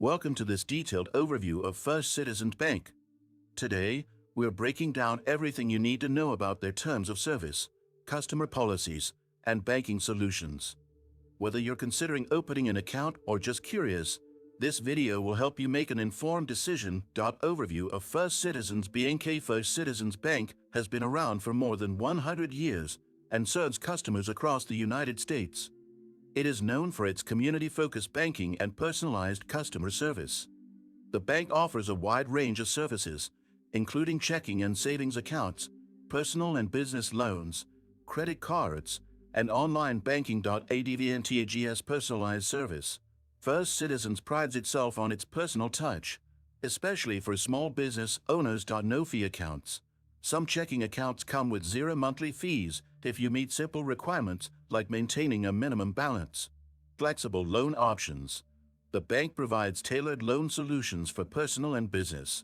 Welcome to this detailed overview of First Citizens Bank. Today, we're breaking down everything you need to know about their terms of service, customer policies, and banking solutions. Whether you're considering opening an account or just curious, this video will help you make an informed decision. Overview of First Citizens Bank. First Citizens Bank has been around for more than 100 years and serves customers across the United States. It is known for its community-focused banking and personalized customer service. The bank offers a wide range of services, including checking and savings accounts, personal and business loans, credit cards, and online banking. Advantageous personalized service. First Citizens prides itself on its personal touch, especially for small business owners. No fee accounts. Some checking accounts come with zero monthly fees if you meet simple requirements like maintaining a minimum balance. Flexible loan options. The bank provides tailored loan solutions for personal and business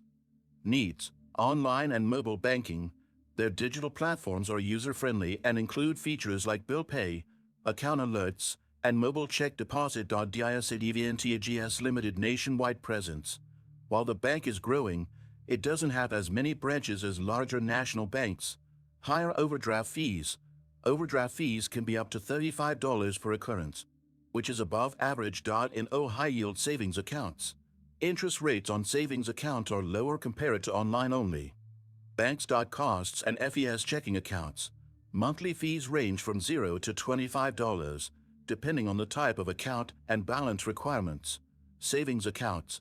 needs. Online and mobile banking. Their digital platforms are user-friendly and include features like bill pay, account alerts, and mobile check deposit. Advantageous limited nationwide presence. While the bank is growing, it doesn't have as many branches as larger national banks. Higher overdraft fees. Overdraft fees can be up to $35 per occurrence, which is above average. In high-yield savings accounts. Interest rates on savings accounts are lower compared to online only banks. Costs and FES checking accounts. Monthly fees range from $0 to $25, depending on the type of account and balance requirements. Savings accounts.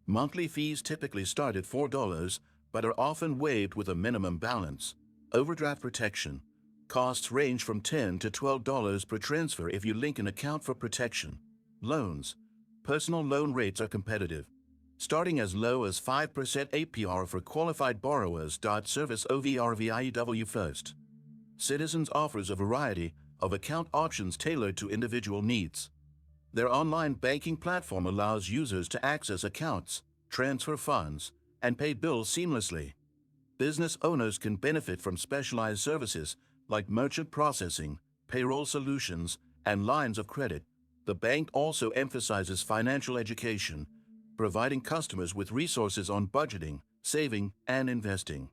Monthly fees typically start at $4, but are often waived with a minimum balance. Overdraft protection. Costs range from $10 to $12 per transfer if you link an account for protection. Loans. Personal loan rates are competitive, starting as low as 5% APR for qualified borrowers. Service overview. First Citizens offers a variety of account options tailored to individual needs. Their online banking platform allows users to access accounts, transfer funds, and pay bills seamlessly. Business owners can benefit from specialized services like merchant processing, payroll solutions, and lines of credit. The bank also emphasizes financial education, providing customers with resources on budgeting, saving, and investing.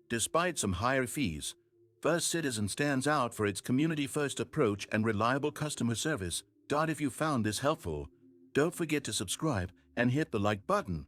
Despite some higher fees, First Citizen stands out for its community-first approach and reliable customer service. If you found this helpful, don't forget to subscribe and hit the like button.